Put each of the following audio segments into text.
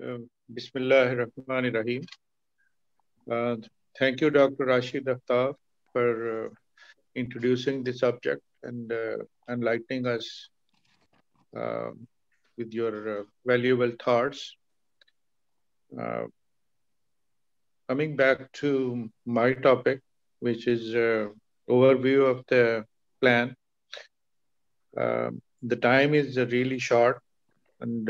Bismillahirrahmanirrahim. Uh, Thank you, Dr. Rashid Aftab, for introducing the subject and enlightening us with your valuable thoughts. Uh, Coming back to my topic, which is overview of the plan. The time is really short, and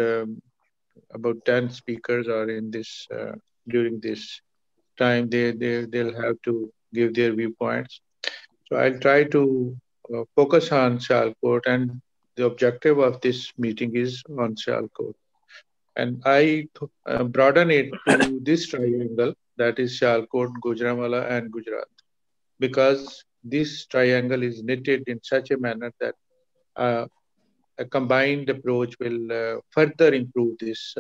about 10 speakers are in this during this time. They'll have to give their viewpoints. So I'll try to focus on Sialkot, and the objective of this meeting is on Sialkot. And I broaden it to this triangle, that is Sialkot, Gujranwala, and Gujarat, because this triangle is knitted in such a manner that uh, a combined approach will further improve this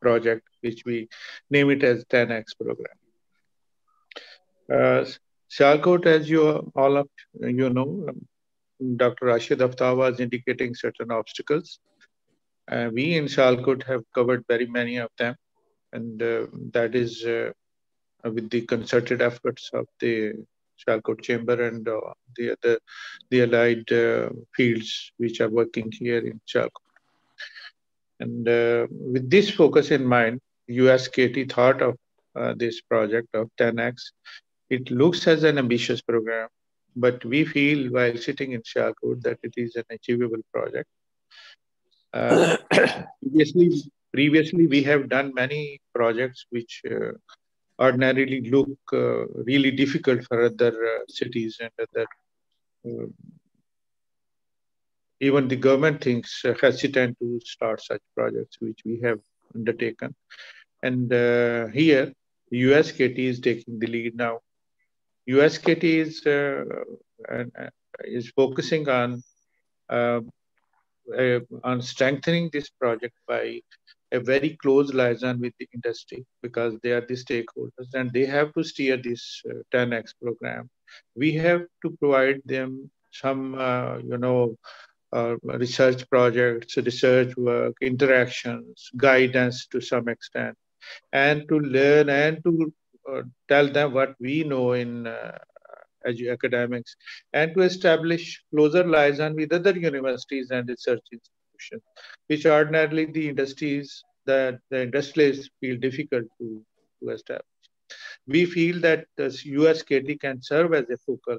project, which we name it as 10X program. Uh, Sialkot, as you all of you know, Dr. Rashid Aftab was indicating certain obstacles. We in Sialkot have covered very many of them, and that is with the concerted efforts of the Sialkot Chamber and the allied fields which are working here in Sialkot. And with this focus in mind, USKT thought of this project of 10X. It looks as an ambitious program, but we feel while sitting in Sialkot that it is an achievable project. Uh, previously, we have done many projects which ordinarily look really difficult for other cities and other. Uh, Even the government thinks hesitant to start such projects which we have undertaken. And here, USKT is taking the lead now. USKT is focusing uh, on strengthening this project by a very close liaison with the industry, because they are the stakeholders and they have to steer this 10X program. We have to provide them some, research projects, research work, interactions, guidance to some extent, and to learn and to tell them what we know in academics, and to establish closer liaison with other universities and research institutions, which ordinarily the industries that the industrialists feel difficult to establish. We feel that the USKT can serve as a focal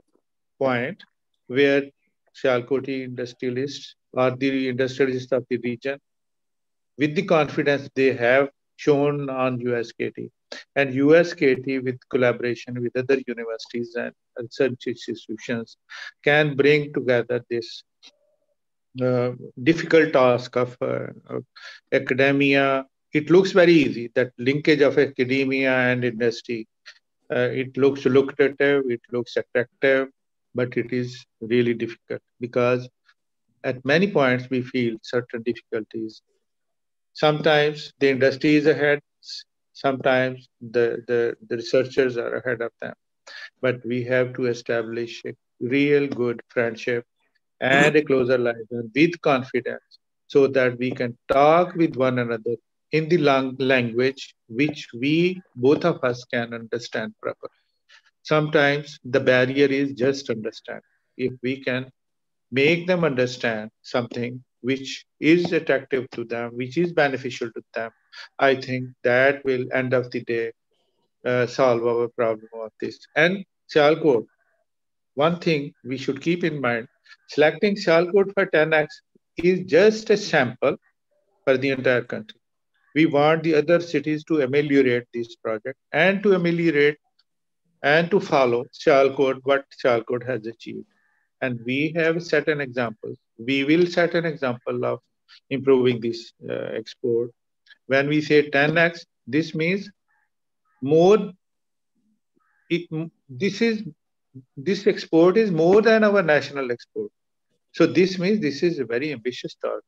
point where Sialkoti industrialists or the industrialists of the region, with the confidence they have shown on USKT, and USKT with collaboration with other universities and research institutions can bring together this difficult task of academia. It looks very easy, that linkage of academia and industry. It looks lucrative, it looks attractive, but it is really difficult, because at many points we feel certain difficulties. Sometimes the industry is ahead, sometimes the researchers are ahead of them. But we have to establish a real good friendship and a closer liaison with confidence, so that we can talk with one another in the language which we both of us can understand properly. Sometimes the barrier is just understand. If we can make them understand something which is attractive to them, which is beneficial to them, I think that will end of the day solve our problem of this. And Sialkot, one thing we should keep in mind, selecting Sialkot for 10X is just a sample for the entire country. We want the other cities to ameliorate this project and to ameliorate and to follow Sialkot, what Sialkot has achieved. And we have set an example. We will set an example of improving this export. When we say 10X, this means more. It, this export is more than our national export. So this means this is a very ambitious target,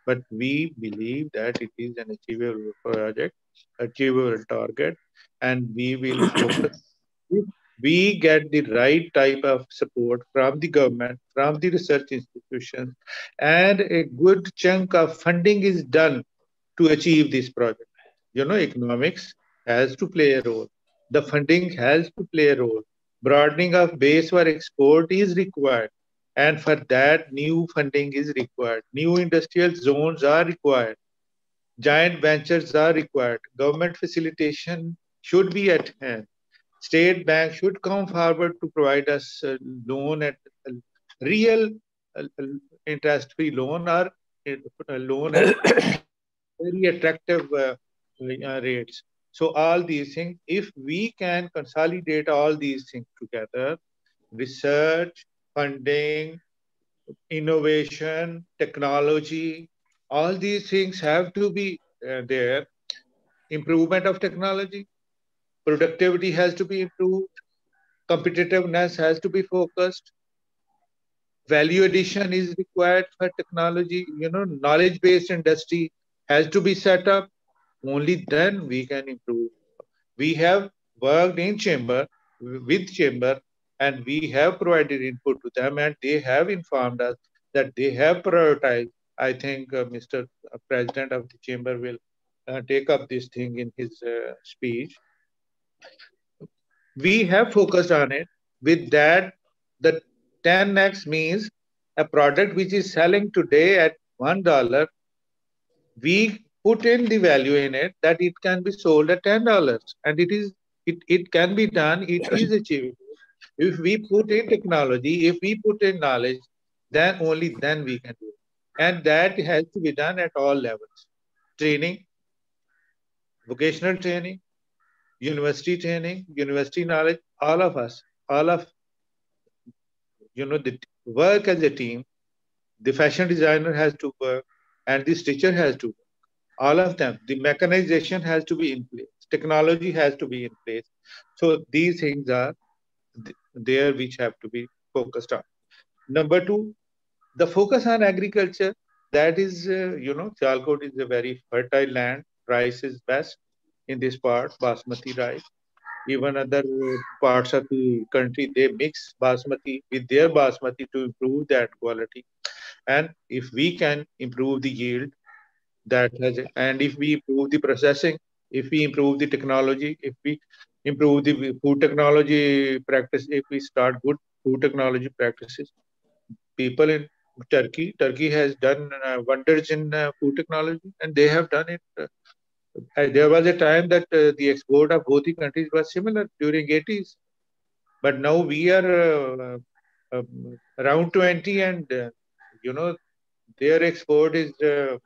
but we believe that it is an achievable project, achievable target, and we will focus. If we get the right type of support from the government, from the research institutions, and a good chunk of funding is done to achieve this project. Economics has to play a role. The funding has to play a role. Broadening of base for export is required. And for that, new funding is required. New industrial zones are required. Giant ventures are required. Government facilitation should be at hand. State bank should come forward to provide us a loan at a real interest-free loan, or a loan at very attractive rates. So all these things, if we can consolidate all these things together, research, funding, innovation, technology, all these things have to be there. Improvement of technology, productivity has to be improved, competitiveness has to be focused, value addition is required for technology, knowledge based industry has to be set up. Only then we can improve. We have worked in chamber, with chamber, and we have provided input to them, and they have informed us that they have prioritized. I think Mr. President of the chamber will take up this thing in his speech. We have focused on it. With that, the 10x means a product which is selling today at $1, we put in the value in it that it can be sold at $10, and it can be done, it is achievable. If we put in technology, if we put in knowledge, then only then we can do it. And that has to be done at all levels. Training, vocational training, university knowledge, all of us, all of the work as a team. The fashion designer has to work, and the stitcher has to work. All of them. The mechanization has to be in place. Technology has to be in place. So these things are there which have to be focused on. Number two, the focus on agriculture. That is, Sialkot is a very fertile land. Rice is best in this part, basmati rice. Even other parts of the country, they mix basmati with their basmati to improve that quality. And if we can improve the yield, and if we improve the processing, if we improve the technology, if we improve the food technology practice, if we start good food technology practices, people in Turkey has done wonders in food technology, and they have done it. There was a time that the export of both the countries was similar during 80s, but now we are around 20, and their export is uh,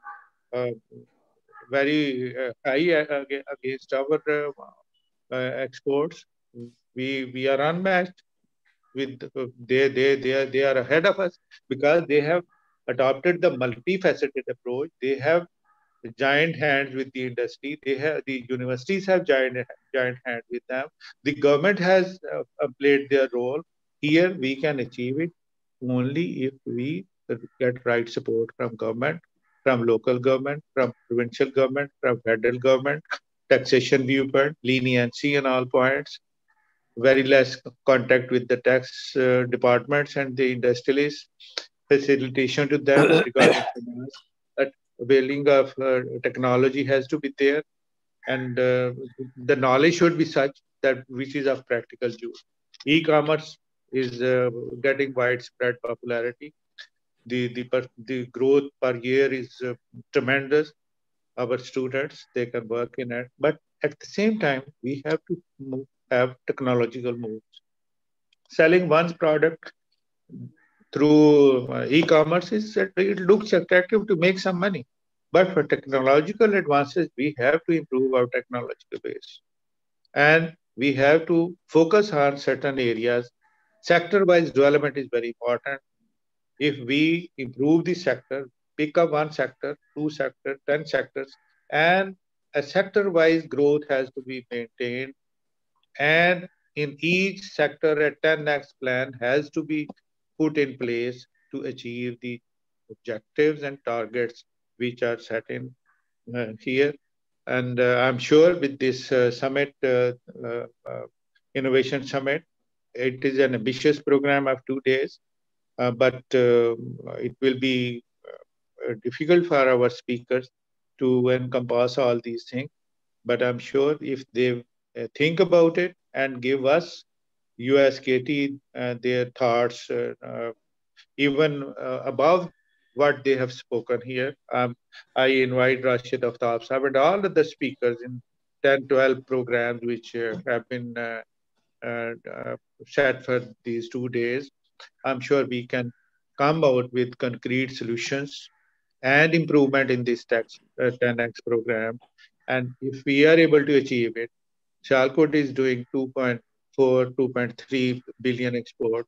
very high against our exports. We are unmatched with they are ahead of us because they have adopted the multifaceted approach. They have giant hands with the industry. The universities have giant hands with them. The government has played their role. Here we can achieve it only if we get right support from government, from local government, from provincial government, from federal government, taxation viewpoint, leniency in all points, very less contact with the tax departments and the industrialists, facilitation to them regarding finance, that availing of technology has to be there, and the knowledge should be such that which is of practical use. E-commerce is getting widespread popularity. The growth per year is tremendous. Our students, they can work in it, but at the same time we have to have technological moves. Selling one's product through e-commerce it looks attractive to make some money, but for technological advances we have to improve our technological base, and we have to focus on certain areas. Sector-wise development is very important. If we improve the sector, pick up one sector, two sector, 10 sectors, and a sector-wise growth has to be maintained. And in each sector, a 10x plan has to be put in place to achieve the objectives and targets which are set in here. And I'm sure with this summit, Innovation Summit, it is an ambitious program of 2 days. But it will be difficult for our speakers to encompass all these things. But I'm sure if they think about it and give us USKT their thoughts, even above what they have spoken here. I invite Rashid Aftab Sahib and all of the speakers in 10, 12 programs which have been uh, uh, set for these 2 days. I'm sure we can come out with concrete solutions and improvement in this 10x program. And if we are able to achieve it, Sialkot is doing 2.4, 2.3 billion export.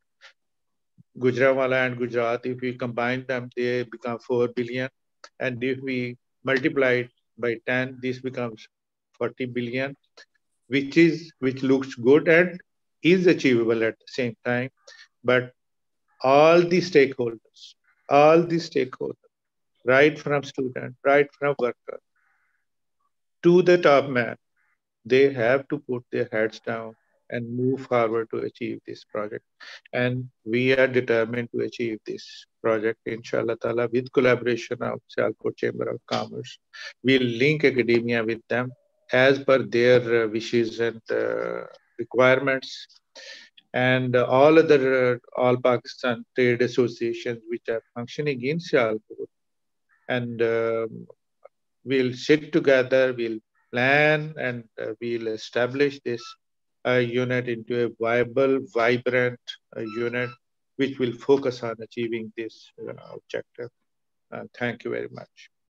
Gujranwala and Gujarat, if we combine them, they become 4 billion. And if we multiply it by 10, this becomes 40 billion, which looks good and is achievable at the same time. But all the stakeholders, right from student, right from worker to the top man, they have to put their heads down and move forward to achieve this project. And we are determined to achieve this project, inshallah ta'ala, with collaboration of Sialkot Chamber of Commerce. We'll link academia with them as per their wishes and requirements. And all Pakistan trade associations which are functioning in Sialkot. And we'll sit together, we'll plan, and we'll establish this unit into a viable, vibrant unit which will focus on achieving this objective. Thank you very much.